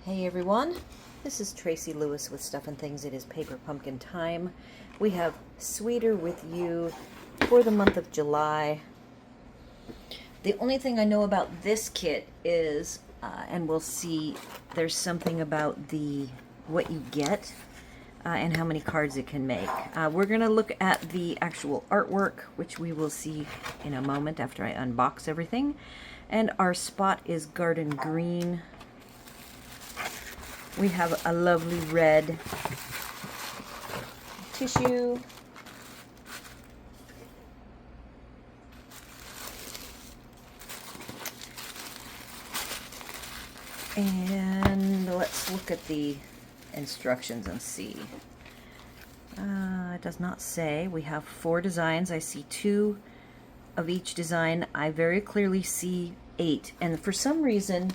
Hey everyone, this is Tracy Lewis with Stuff and Things. It is Paper Pumpkin time. We have Sweeter with You for the month of July. The only thing I know about this kit is, and we'll see, there's something about what you get and how many cards it can make. We're going to look at the actual artwork, which we will see in a moment after I unbox everything. And our spot is Garden Green. We have a lovely red tissue. And let's look at the instructions and see. It does not say. We have 4 designs. I see 2 of each design. I very clearly see 8. And for some reason,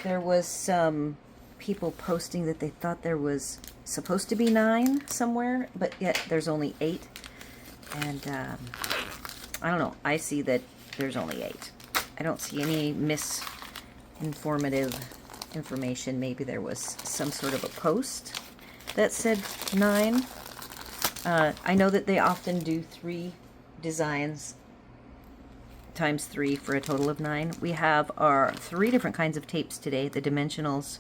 there was some people posting that they thought there was supposed to be 9 somewhere, but yet there's only 8. And I don't know. I see that there's only 8. I don't see any misinformative information. Maybe there was some sort of a post that said 9. I know that they often do 3 designs times 3 for a total of 9. We have our 3 different kinds of tapes today: the dimensionals,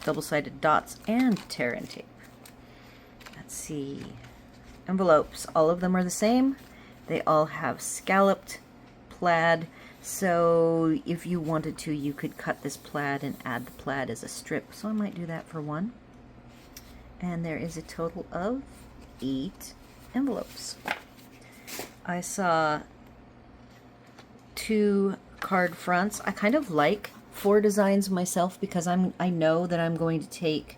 double-sided dots, and tear-in tape. Let's see. Envelopes. All of them are the same. They all have scalloped plaid. So if you wanted to, you could cut this plaid and add the plaid as a strip. So I might do that for one. And there is a total of 8 envelopes. I saw 2 card fronts. I kind of like 4 designs myself because I know that I'm going to take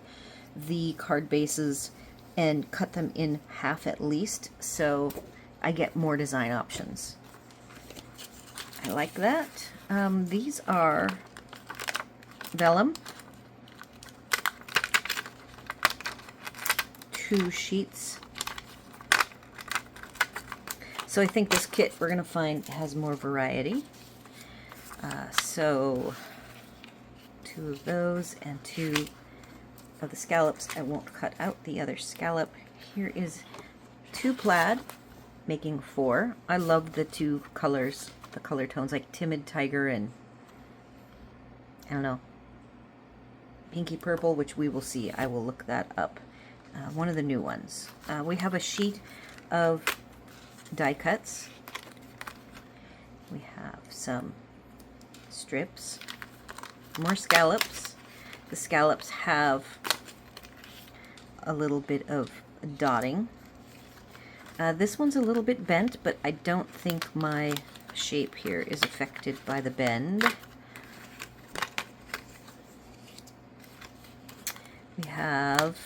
the card bases and cut them in half at least, so I get more design options. I like that. These are vellum, 2 sheets. So I think this kit we're going to find has more variety. So 2 of those and 2 of the scallops. I won't cut out the other scallop. Here is 2 plaid, making 4. I love the 2 colors, the color tones, like Timid Tiger and, I don't know, Pinky Purple, which we will see. I will look that up. One of the new ones. We have a sheet of die cuts. We have some strips, more scallops. The scallops have a little bit of dotting. This one's a little bit bent, but I don't think my shape here is affected by the bend. We have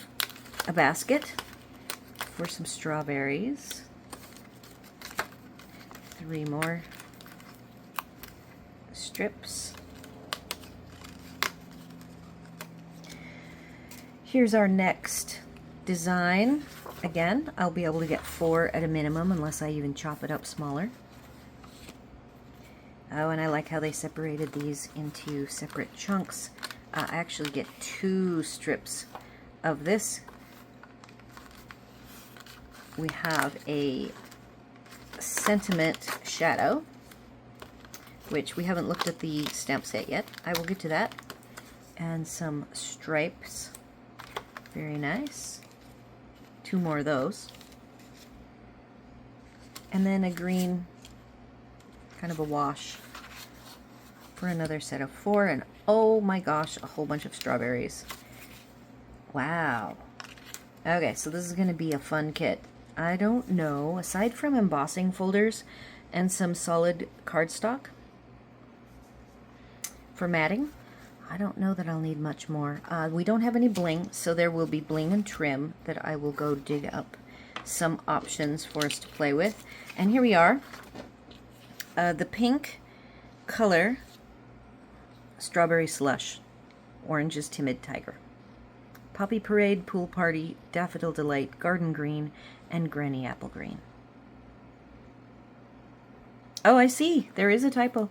a basket for some strawberries. 3 more strips. Here's our next design. Again, I'll be able to get 4 at a minimum unless I even chop it up smaller. Oh, and I like how they separated these into separate chunks. I actually get 2 strips of this. We have a sentiment shadow, which we haven't looked at the stamp set yet. I will get to that. And some stripes. Very nice. 2 more of those. And then a green, kind of a wash, for another set of 4. And oh my gosh, a whole bunch of strawberries. Wow. Okay, so this is going to be a fun kit. I don't know, aside from embossing folders and some solid cardstock for matting, I don't know that I'll need much more. We don't have any bling, so there will be bling and trim that I will go dig up some options for us to play with. And here we are. The pink color, Strawberry Slush. Orange is Timid Tiger. Poppy Parade, Pool Party, Daffodil Delight, Garden Green, and Granny Apple Green. Oh, I see. There is a typo.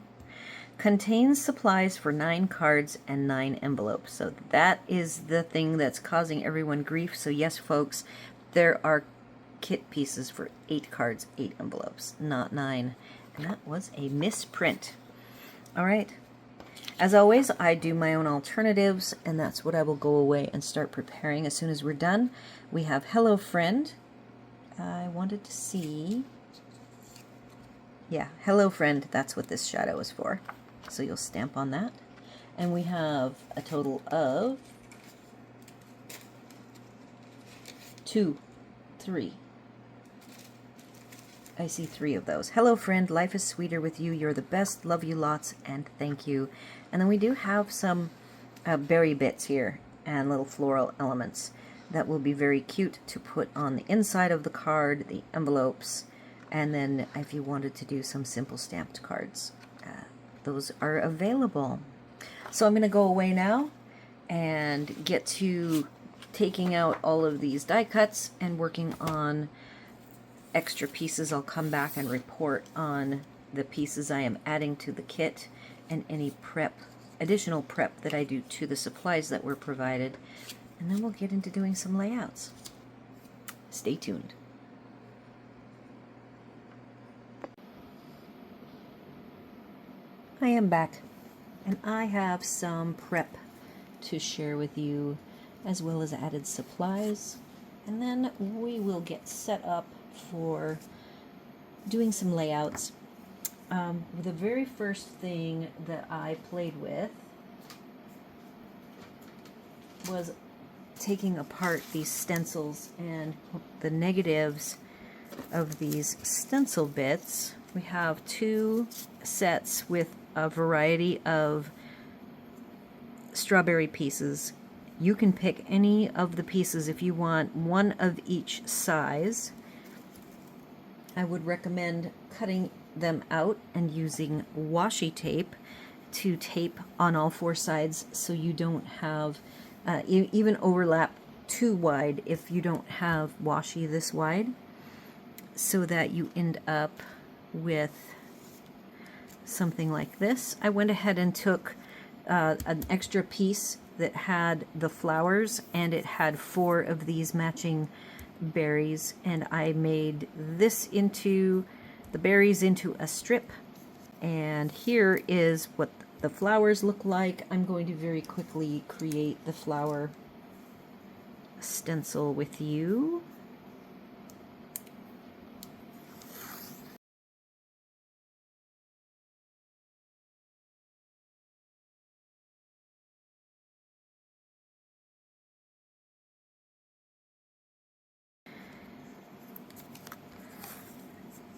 contains supplies for 9 cards and 9 envelopes. So that is the thing that's causing everyone grief. So yes, folks, there are kit pieces for 8 cards, 8 envelopes, not 9. And that was a misprint. All right. As always, I do my own alternatives, and that's what I will go away and start preparing as soon as we're done. We have Hello Friend. I wanted to see... Yeah, Hello Friend, that's what this shadow is for. So you'll stamp on that. And we have a total of 2, 3. I see 3 of those. Hello Friend, life is sweeter with you. You're the best. Love you lots, and thank you. And then we do have some berry bits here and little floral elements that will be very cute to put on the inside of the card, the envelopes, and then if you wanted to do some simple stamped cards, those are available. So I'm going to go away now and get to taking out all of these die cuts and working on extra pieces. I'll come back and report on the pieces I am adding to the kit and any additional prep that I do to the supplies that were provided. And then we'll get into doing some layouts. Stay tuned. I am back, and I have some prep to share with you, as well as added supplies, and then we will get set up for doing some layouts. The very first thing that I played with was taking apart these stencils and the negatives of these stencil bits. We have 2 sets with a variety of strawberry pieces. You can pick any of the pieces if you want one of each size. I would recommend cutting them out and using washi tape to tape on all 4 sides so you don't have even overlap too wide if you don't have washi this wide, so that you end up with something like this. I went ahead and took an extra piece that had the flowers, and it had 4 of these matching berries, and I made this into the berries into a strip, and here is what the flowers look like. I'm going to very quickly create the flower stencil with you.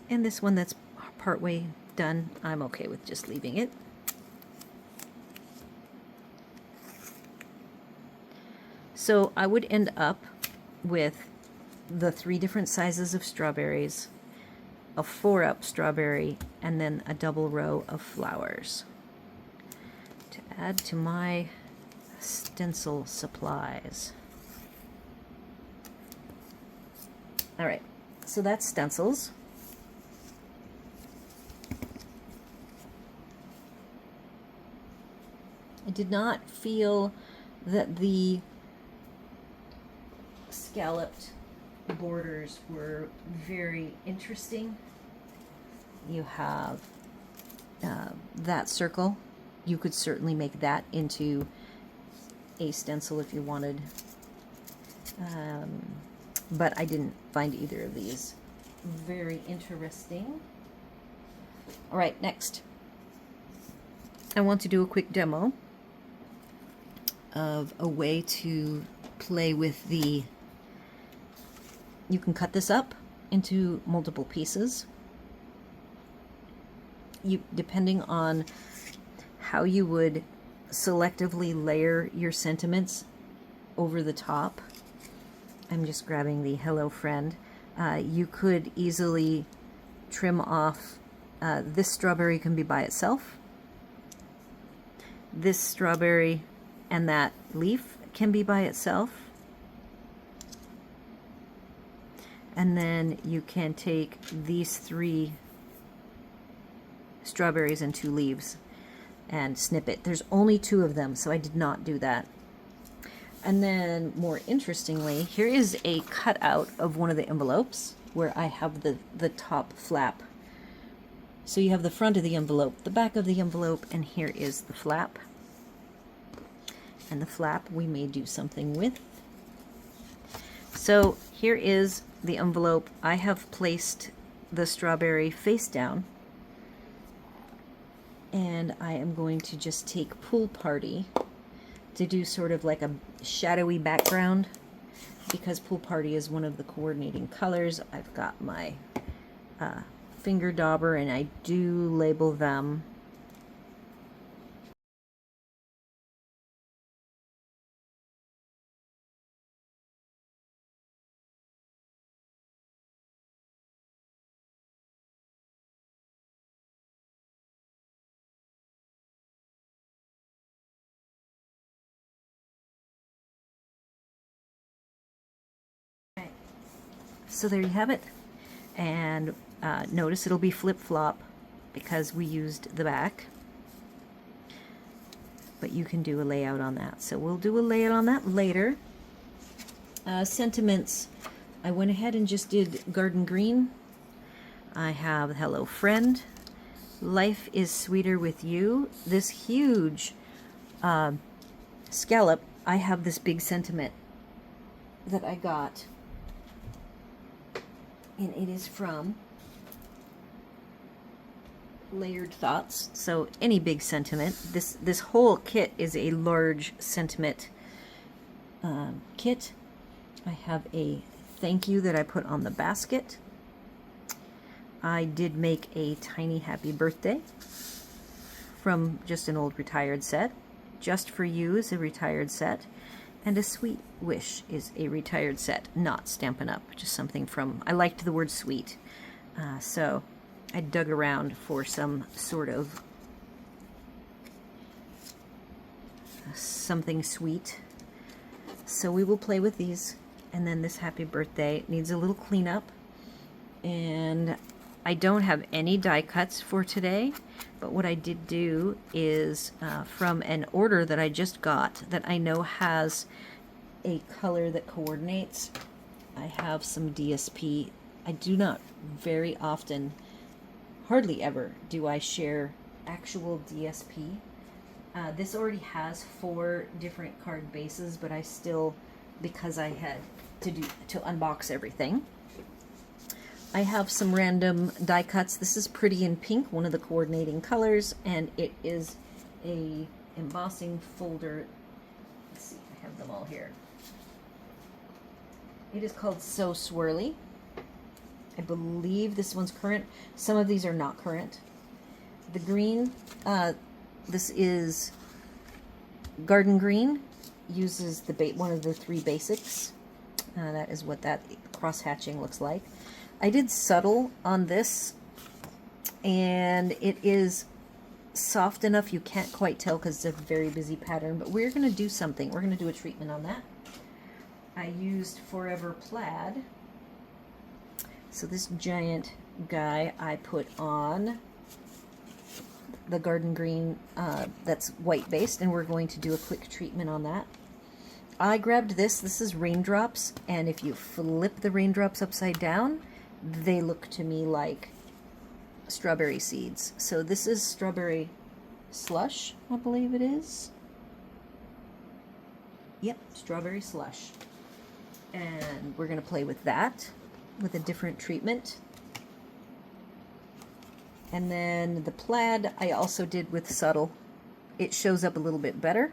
And this one that's partway done, I'm okay with just leaving it. So I would end up with the 3 different sizes of strawberries, a 4-up strawberry, and then a double row of flowers to add to my stencil supplies. All right, so that's stencils. I did not feel that the scalloped borders were very interesting. You have that circle. You could certainly make that into a stencil if you wanted, but I didn't find either of these very interesting. All right, next I want to do a quick demo of a way to play with the... You can cut this up into multiple pieces. Depending on how you would selectively layer your sentiments over the top. I'm just grabbing the Hello Friend. You could easily trim off. This strawberry can be by itself. This strawberry and that leaf can be by itself. And then you can take these 3 strawberries and 2 leaves. and snip it. There's only 2 of them, so I did not do that. And then, more interestingly, here is a cutout of one of the envelopes where I have the top flap. So you have the front of the envelope, the back of the envelope, and here is the flap. And the flap we may do something with. So here is the envelope. I have placed the strawberry face down. And I am going to just take Pool Party to do sort of like a shadowy background, because Pool Party is one of the coordinating colors. I've got my finger dauber, and I do label them. So there you have it. And notice it'll be flip-flop because we used the back. But you can do a layout on that. So we'll do a layout on that later. Sentiments. I went ahead and just did Garden Green. I have Hello Friend. Life is Sweeter with You. This huge scallop, I have this big sentiment that I got. And it is from Layered Thoughts. So any big sentiment. This whole kit is a large sentiment kit. I have a thank you that I put on the basket. I did make a tiny happy birthday from just an old retired set. Just for You is a retired set. And a Sweet Wish is a retired set, not Stampin' Up, just something from, I liked the word sweet. So I dug around for some sort of something sweet. So we will play with these. And then this happy birthday needs a little cleanup. And I don't have any die cuts for today, but what I did do is from an order that I just got that I know has a color that coordinates, I have some DSP. I do not very often, hardly ever, do I share actual DSP. This already has 4 different card bases, but I still, because I had to unbox everything, I have some random die cuts. This is Pretty in Pink, one of the coordinating colors, and it is a embossing folder. Let's see, I have them all here. It is called So Swirly. I believe this one's current. Some of these are not current. The green, this is Garden Green, uses the one of the 3 basics. That is what that cross-hatching looks like. I did subtle on this, and it is soft enough you can't quite tell because it's a very busy pattern, but we're going to do something. We're going to do a treatment on that. I used Forever Plaid. So this giant guy I put on the Garden Green that's white based, and we're going to do a quick treatment on that. I grabbed this. This is raindrops, and if you flip the raindrops upside down, they look to me like strawberry seeds. So this is Strawberry Slush, I believe it is. Yep, Strawberry Slush. And we're going to play with that with a different treatment. And then the plaid I also did with subtle. It shows up a little bit better.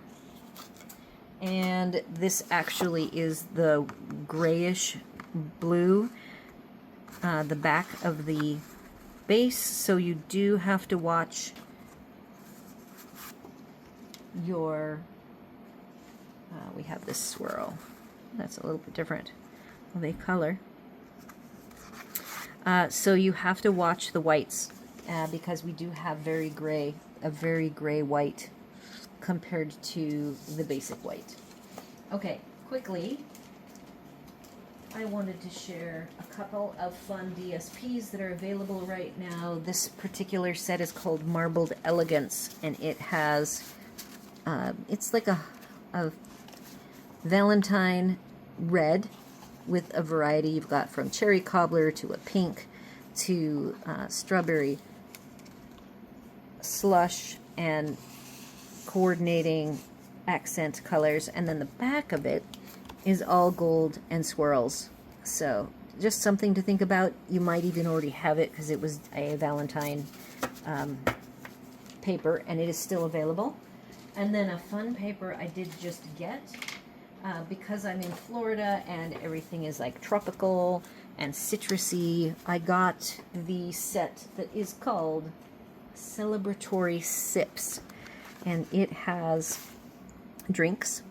And this actually is the grayish blue, the back of the base, so you do have to watch your, we have this swirl. That's a little bit different of a color. So you have to watch the whites because we do have a very gray white compared to the basic white. Okay, quickly, I wanted to share a couple of fun DSPs that are available right now. This particular set is called Marbled Elegance, and it has, it's like a Valentine red with a variety. You've got from cherry cobbler to a pink to strawberry slush and coordinating accent colors, and then the back of it is all gold and swirls. So just something to think about. You might even already have it because it was a Valentine paper, and it is still available. And then a fun paper I did just get because I'm in Florida and everything is like tropical and citrusy. I got the set that is called Celebratory Sips, and it has drinks.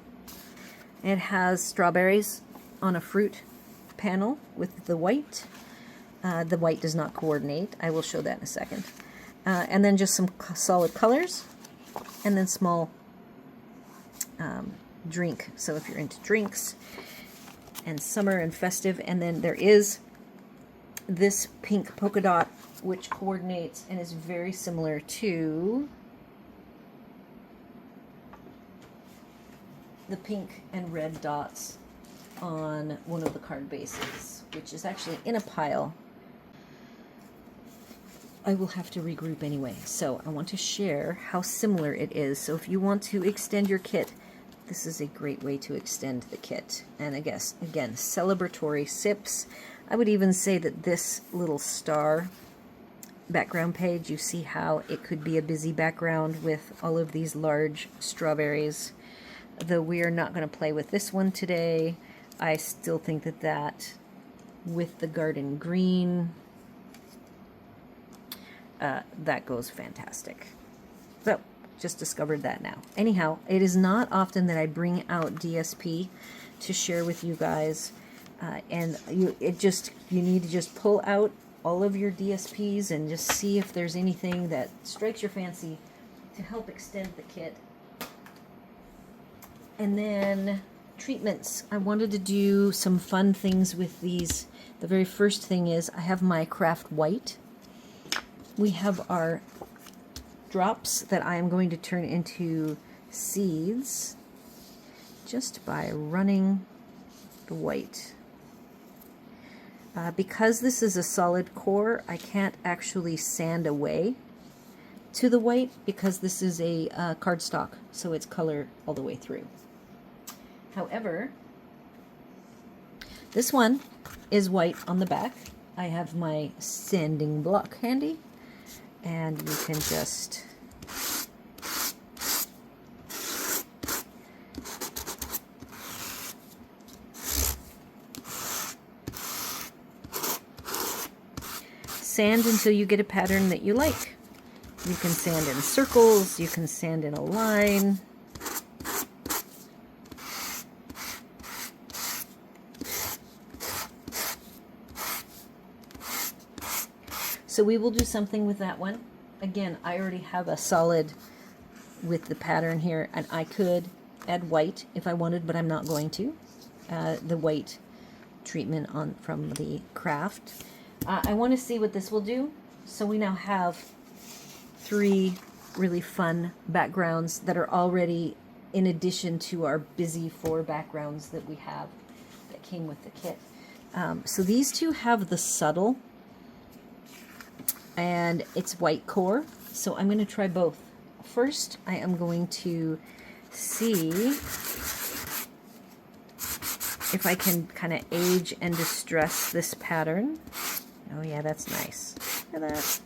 It has strawberries on a fruit panel with the white. The white does not coordinate. I will show that in a second. And then just some solid colors, and then small drink. So if you're into drinks and summer and festive, and then there is this pink polka dot which coordinates and is very similar to the pink and red dots on one of the card bases, which is actually in a pile. I will have to regroup anyway, so I want to share how similar it is. So if you want to extend your kit, this is a great way to extend the kit. And I guess, again, celebratory sips. I would even say that this little star background page, you see how it could be a busy background with all of these large strawberries. Though we are not going to play with this one today, I still think that that with the garden green, that goes fantastic. So, just discovered that now. Anyhow, it is not often that I bring out DSP to share with you guys, and you need to just pull out all of your DSPs and just see if there's anything that strikes your fancy to help extend the kit. And then treatments. I wanted to do some fun things with these. The very first thing is I have my craft white. We have our drops that I am going to turn into seeds just by running the white. Because this is a solid core, I can't actually sand away to the white because this is a cardstock, so it's color all the way through. However, this one is white on the back. I have my sanding block handy, and you can just sand until you get a pattern that you like. You can sand in circles, you can sand in a line. So we will do something with that one. Again, I already have a solid with the pattern here, and I could add white if I wanted, but I'm not going to. The white treatment on from the craft. I want to see what this will do. So we now have 3 really fun backgrounds that are already in addition to our busy 4 backgrounds that we have that came with the kit. So these 2 have the subtle, and it's white core, so I'm going to try both. First, I am going to see if I can kind of age and distress this pattern. Oh yeah, that's nice. Look at that.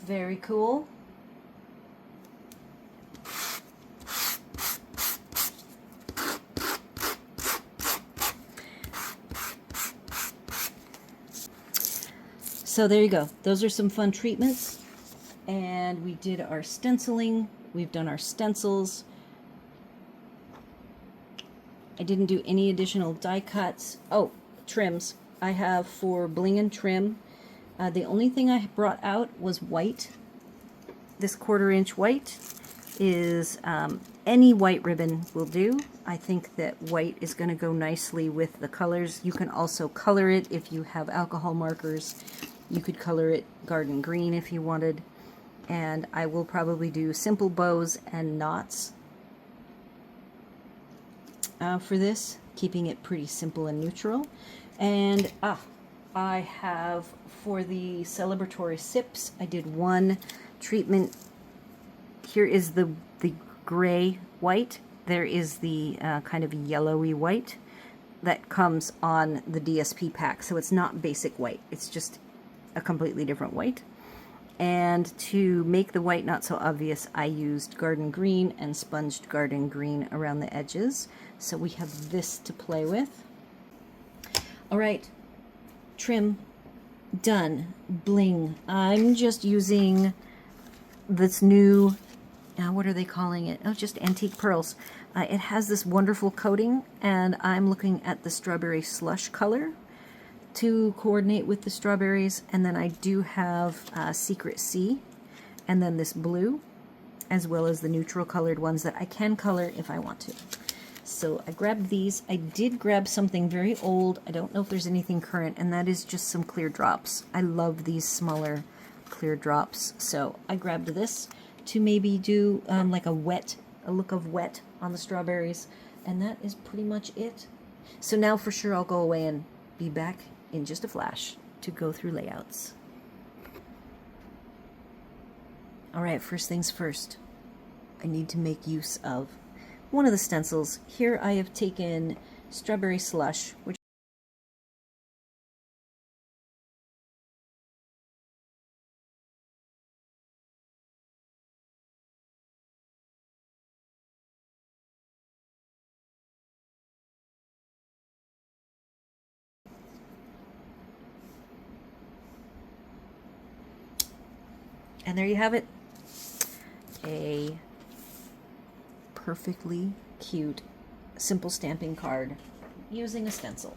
Very cool. So there you go. Those are some fun treatments. And we did our stenciling. We've done our stencils. I didn't do any additional die cuts. Oh, trims. I have for bling and trim. The only thing I brought out was white. This 1/4 inch white is any white ribbon will do. I think that white is going to go nicely with the colors. You can also color it if you have alcohol markers. You could color it garden green if you wanted. And I will probably do simple bows and knots for this, keeping it pretty simple and neutral. And I have for the celebratory sips, I did one treatment. Here is the gray white. There is the kind of yellowy white that comes on the DSP pack. So it's not basic white. It's just a completely different white. And to make the white not so obvious, I used garden green and sponged garden green around the edges. So we have this to play with. All right, trim done. Bling. I'm just using this new, what are they calling it? Oh, just antique pearls. It has this wonderful coating, and I'm looking at the strawberry slush color to coordinate with the strawberries. And then I do have Secret Sea, and then this blue, as well as the neutral colored ones that I can color if I want to. So I grabbed these. I did grab something very old. I don't know if there's anything current, and that is just some clear drops. I love these smaller clear drops. So I grabbed this to maybe do like a look of wet on the strawberries, and that is pretty much it. So now for sure I'll go away and be back in just a flash to go through layouts. All right, first things first, I need to make use of one of the stencils. Here I have taken Strawberry Slush, which and there you have it. A perfectly cute simple stamping card using a stencil.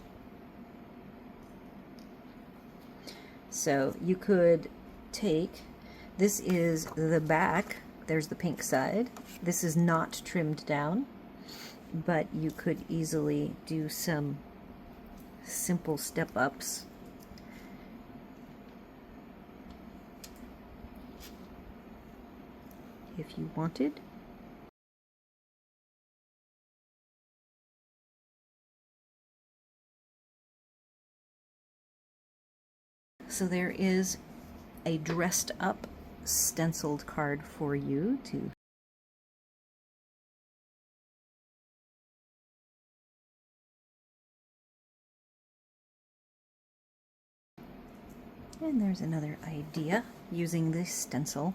So you could take, this is the back, there's the pink side. This is not trimmed down, but you could easily do some simple step-ups. If you wanted. So there is a dressed up stenciled card for you to and there's another idea using this stencil.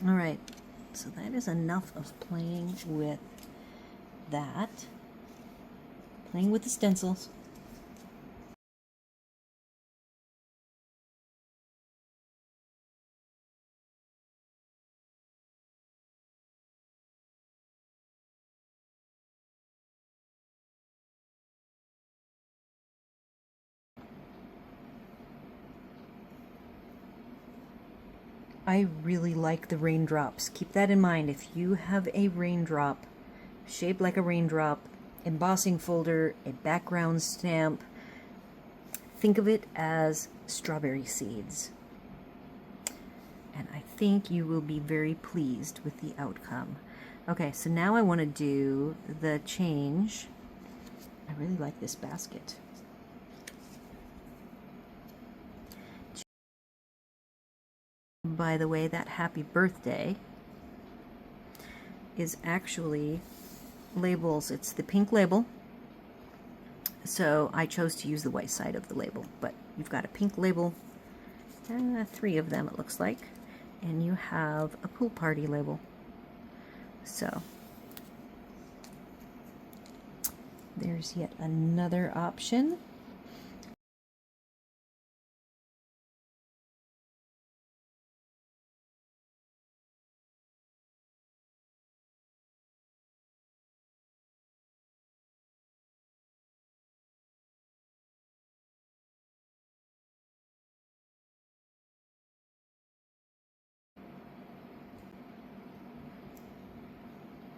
All right, so that is enough of playing with that. Playing with the stencils. I really like the raindrops. Keep that in mind. If you have a raindrop shaped like a raindrop, embossing folder, a background stamp, think of it as strawberry seeds. And I think you will be very pleased with the outcome. Okay, so now I want to do the change. I really like this basket. By the way, that happy birthday is actually labels. It's the pink label. So I chose to use the white side of the label, but You've got a pink label, 3 of them it looks like, and you have a pool party label. So there's yet another option.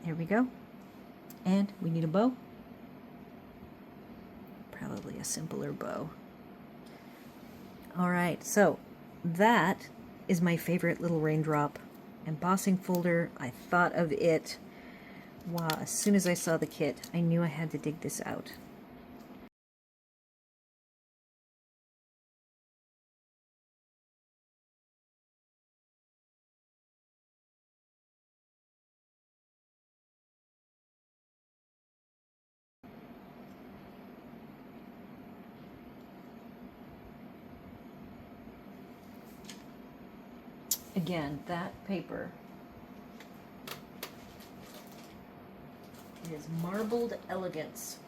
Here we go. And we need a bow. Probably a simpler bow. All right, so that is my favorite little raindrop embossing folder. I thought of it. Wow, as soon as I saw the kit, I knew I had to dig this out. Again, that paper is marbled elegance.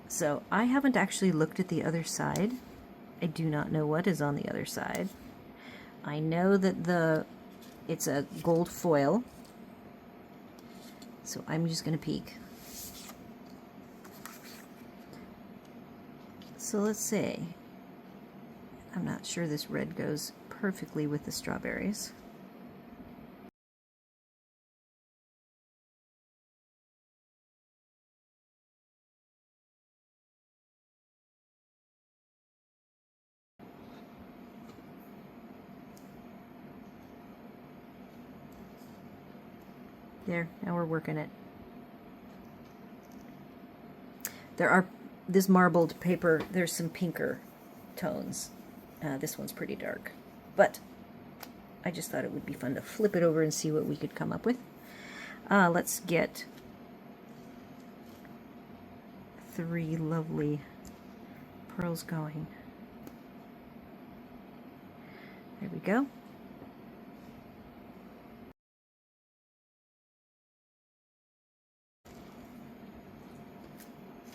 So I haven't actually looked at the other side. I do not know what is on the other side. I know that it's a gold foil, so I'm just going to peek. So let's see. I'm not sure this red goes perfectly with the strawberries. There, now we're working it. This marbled paper, there's some pinker tones. This one's pretty dark, but I just thought it would be fun to flip it over and see what we could come up with. Let's get 3 lovely pearls going. There we go.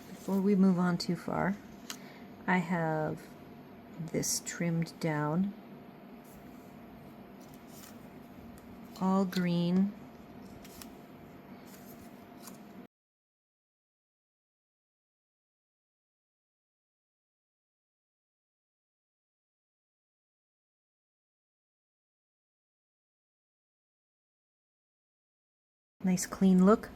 Before we move on too far, I have this trimmed down, all green. Nice clean look.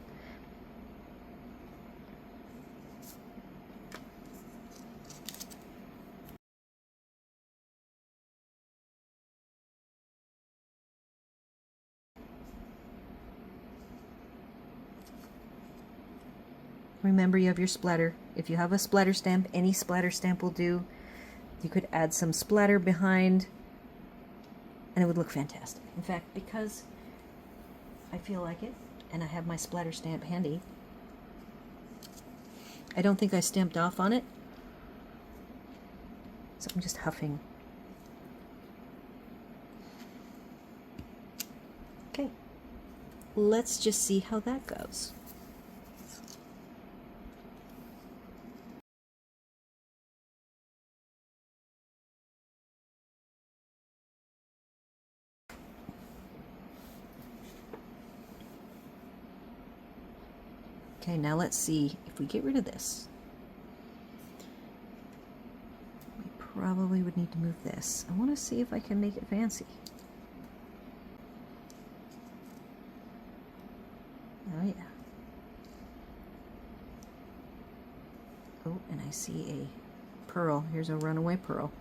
Remember, you have your splatter. If you have a splatter stamp, any splatter stamp will do. You could add some splatter behind, and it would look fantastic. In fact, because I feel like it, and I have my splatter stamp handy, I don't think I stamped off on it, so I'm just huffing. Okay, let's just see how that goes. Okay, now let's see if we get rid of this. We probably would need to move this. I want to see if I can make it fancy. Oh yeah. Oh, and I see a pearl. Here's a runaway pearl.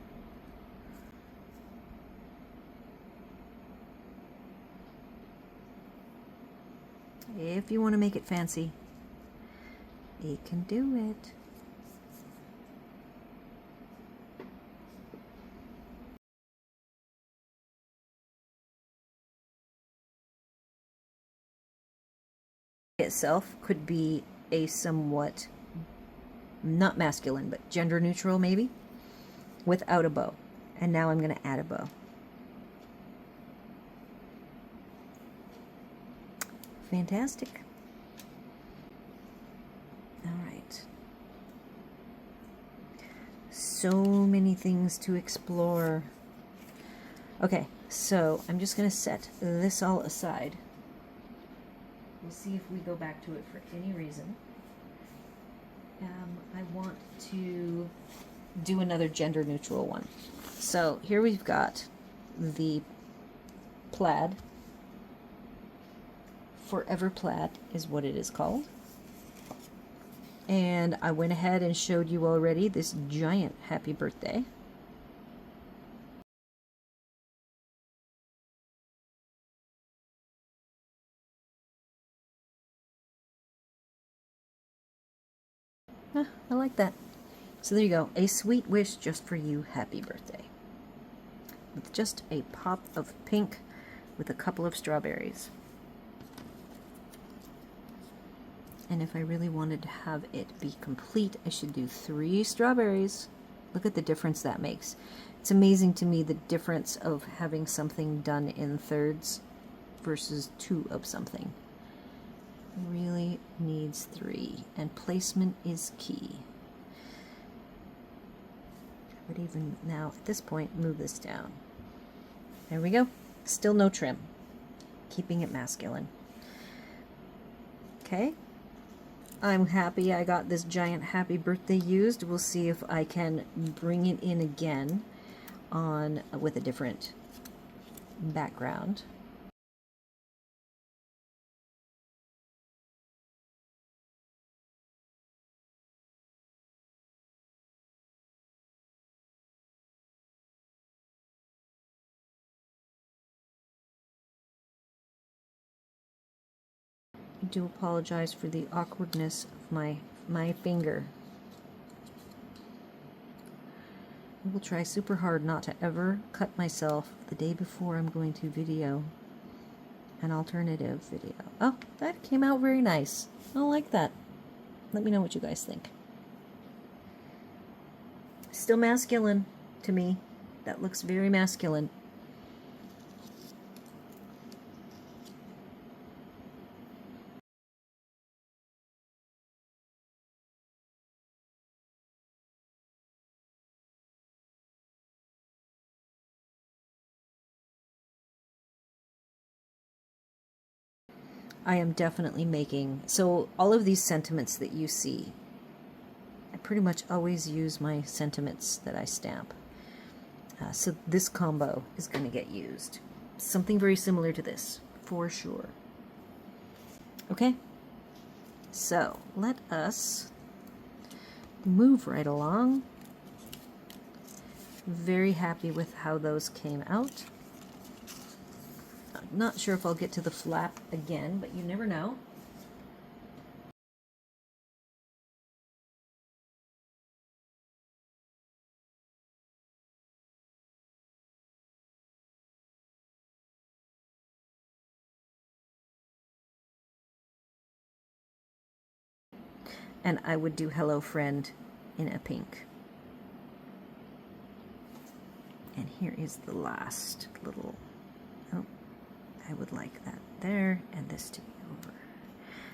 If you want to make it fancy, you can do it. Itself could be a somewhat, not masculine, but gender neutral maybe. without a bow. And now I'm going to add a bow. Fantastic. All right. So many things to explore. Okay, so I'm just going to set this all aside. We'll see if we go back to it for any reason. I want to do another gender neutral one. So here we've got the plaid. Forever Plaid is what it is called. And I went ahead and showed you already this giant happy birthday. I like that. So there you go, a sweet wish just for you, happy birthday. With just a pop of pink with a couple of strawberries. And if I really wanted to have it be complete, I should do 3 strawberries. Look at the difference that makes. It's amazing to me the difference of having something done in thirds versus 2 of something. It really needs 3, and placement is key. I would even now, at this point, move this down. There we go. Still no trim. Keeping it masculine. Okay. I'm happy I got this giant happy birthday used. We'll see if I can bring it in again on with a different background. I do apologize for the awkwardness of my finger. I will try super hard not to ever cut myself the day before I'm going to video an alternative video. Oh, that came out very nice. I like that. Let me know what you guys think. Still masculine to me. That looks very masculine. I am definitely making, so all of these sentiments that you see, I pretty much always use my sentiments that I stamp. So this combo is going to get used. Something very similar to this, for sure. Okay, so let us move right along. Very happy with how those came out. Not sure if I'll get to the flap again, but you never know. And I would do Hello Friend in a pink. And here is the last little, oh, I would like that there, and this to be over.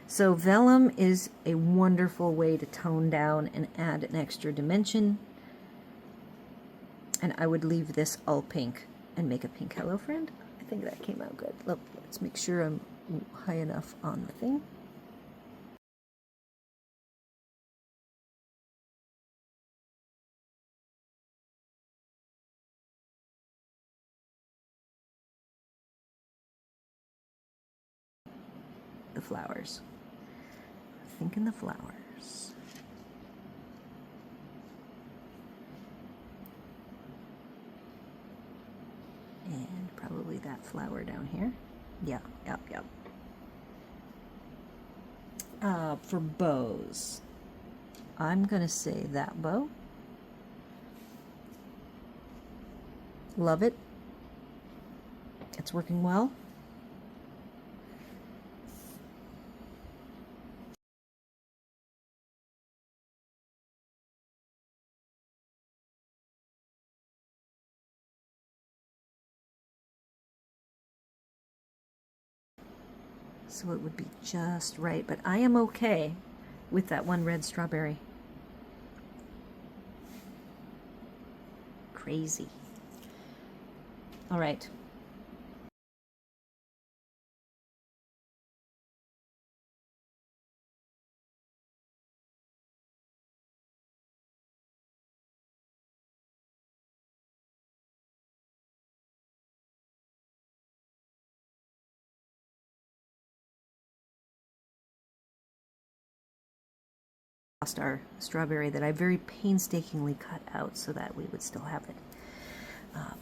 So vellum is a wonderful way to tone down and add an extra dimension. And I would leave this all pink and make a pink Hello Friend. I think that came out good. Look, let's make sure I'm high enough on the thing. The flowers. Thinking the flowers. And probably that flower down here. Yeah, yep, yep. For bows, I'm gonna say that bow. Love it. It's working well. So it would be just right, but I am okay with that one red strawberry. Crazy. All right. Lost our strawberry that I very painstakingly cut out so that we would still have it.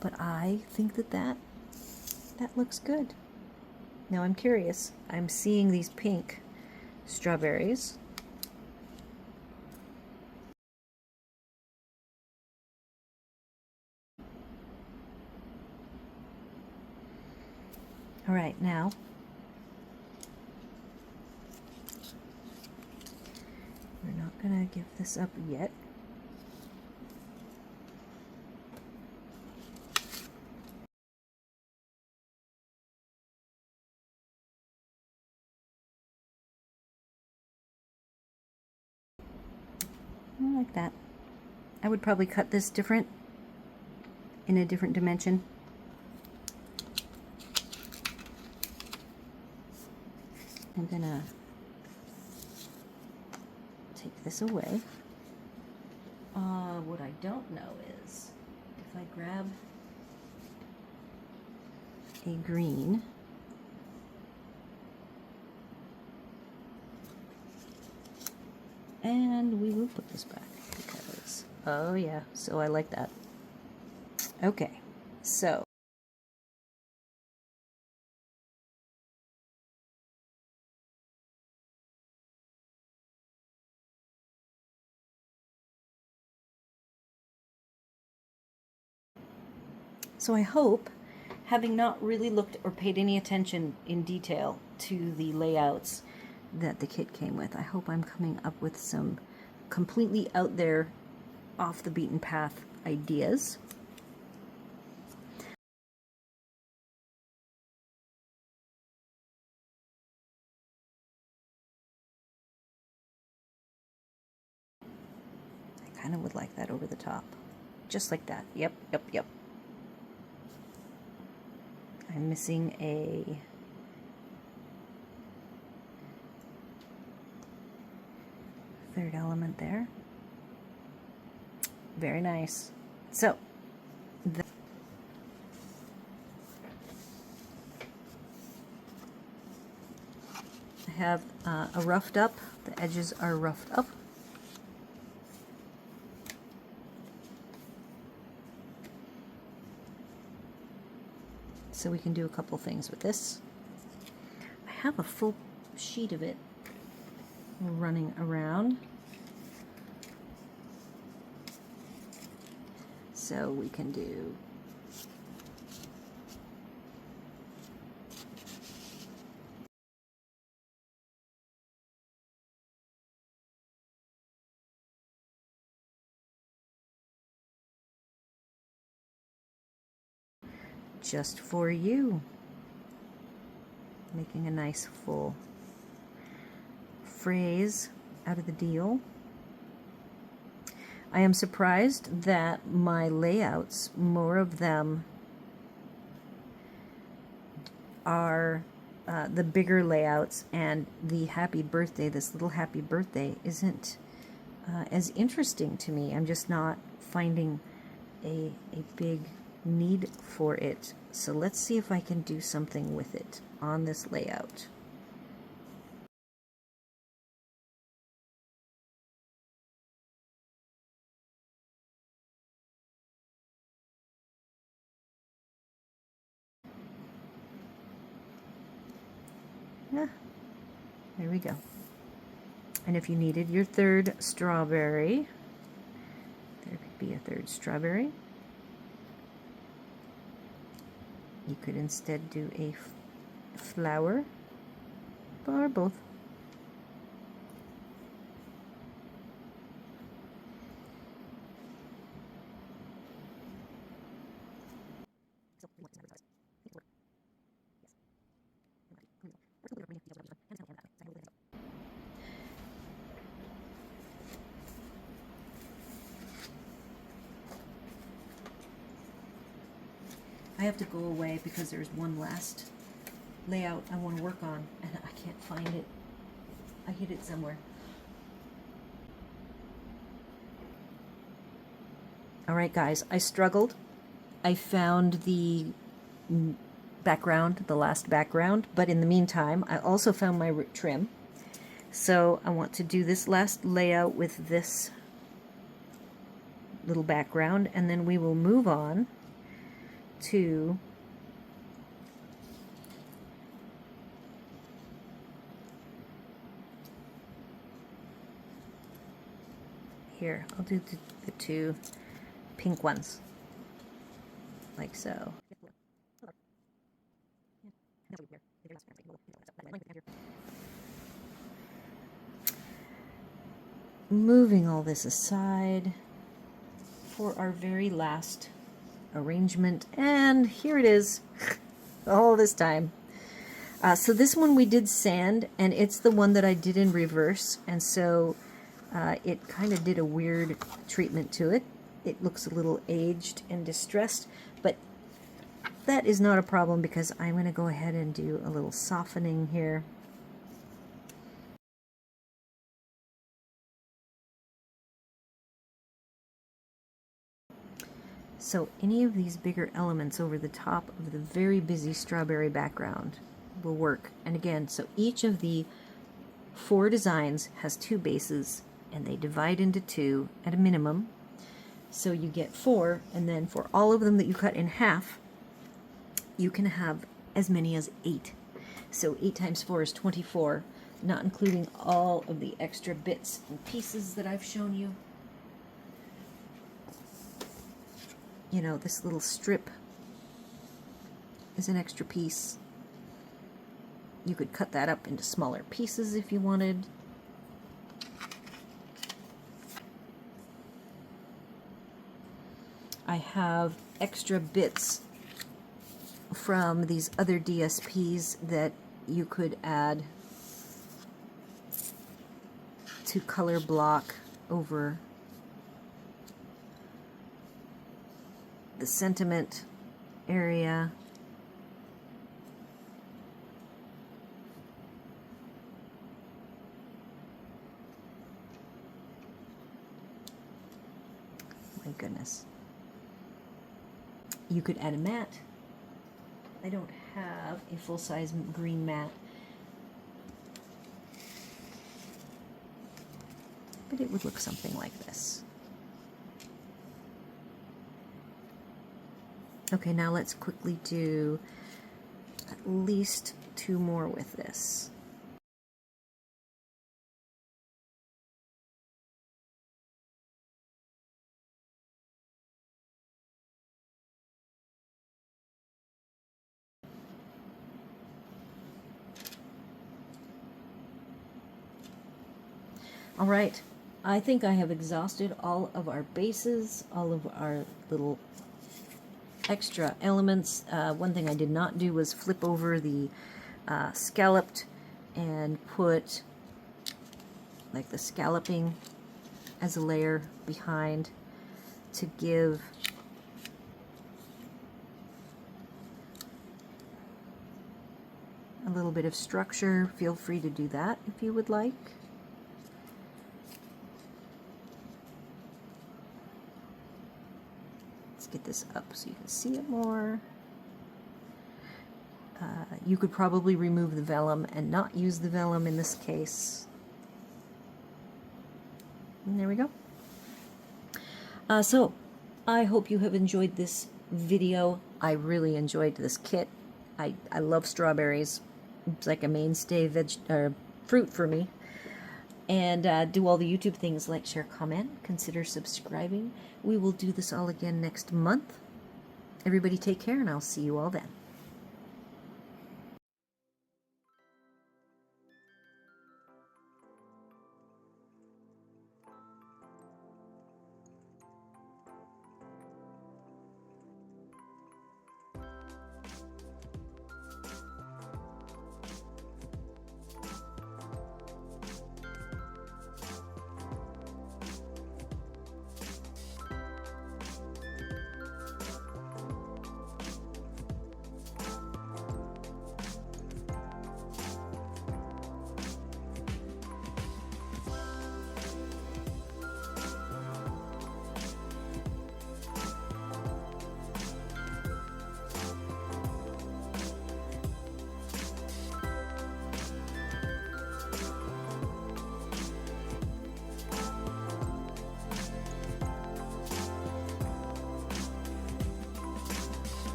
But I think that looks good. Now I'm curious. I'm seeing these pink strawberries. All right, now we're not gonna give this up yet. I like that. I would probably cut this different, in a different dimension. I'm gonna take this away. What I don't know is if I grab a green, and we will put this back because, oh yeah, so I like that. Okay, so I hope, having not really looked or paid any attention in detail to the layouts that the kit came with, I hope I'm coming up with some completely out there, off the beaten path ideas. I kind of would like that over the top. Just like that. Yep, yep, yep. I'm missing a third element there. Very nice. So, I have a roughed up. The edges are roughed up. So we can do a couple things with this. I have a full sheet of it running around. So we can do just for you. Making a nice full phrase out of the deal. I am surprised that my layouts, more of them are the bigger layouts, and the happy birthday, this little happy birthday, isn't as interesting to me. I'm just not finding a big need for it. So let's see if I can do something with it on this layout. Yeah, there we go. And if you needed your third strawberry, there could be a third strawberry. You could instead do a flower or both. I have to go away because there's one last layout I want to work on, and I can't find it. I hid it somewhere. All right, guys, I struggled. I found the background, the last background, but in the meantime, I also found my root trim. So I want to do this last layout with this little background, and then we will move on to here. I'll do the two pink ones, like so. Moving all this aside for our very last arrangement, and here it is, all this time. So this one we did sand, and it's the one that I did in reverse, and so it kind of did a weird treatment to it. It looks a little aged and distressed, but that is not a problem because I'm going to go ahead and do a little softening here. So any of these bigger elements over the top of the very busy strawberry background will work. And again, so each of the 4 designs has 2 bases, and they divide into 2 at a minimum. So you get 4, and then for all of them that you cut in half, you can have as many as 8. So 8 times 4 is 24, not including all of the extra bits and pieces that I've shown you. You know, this little strip is an extra piece. You could cut that up into smaller pieces if you wanted. I have extra bits from these other DSPs that you could add to color block over the sentiment area. My goodness. You could add a matte. I don't have a full-size green matte, but it would look something like this. Okay, now let's quickly do at least 2 more with this. All right, I think I have exhausted all of our bases, all of our little extra elements. One thing I did not do was flip over the scalloped and put like the scalloping as a layer behind to give a little bit of structure. Feel free to do that if you would like. Get this up so you can see it more. You could probably remove the vellum and not use the vellum in this case. And there we go. So I hope you have enjoyed this video. I really enjoyed this kit. I love strawberries. It's like a mainstay fruit for me. And do all the YouTube things, like, share, comment, consider subscribing. We will do this all again next month. Everybody take care, and I'll see you all then.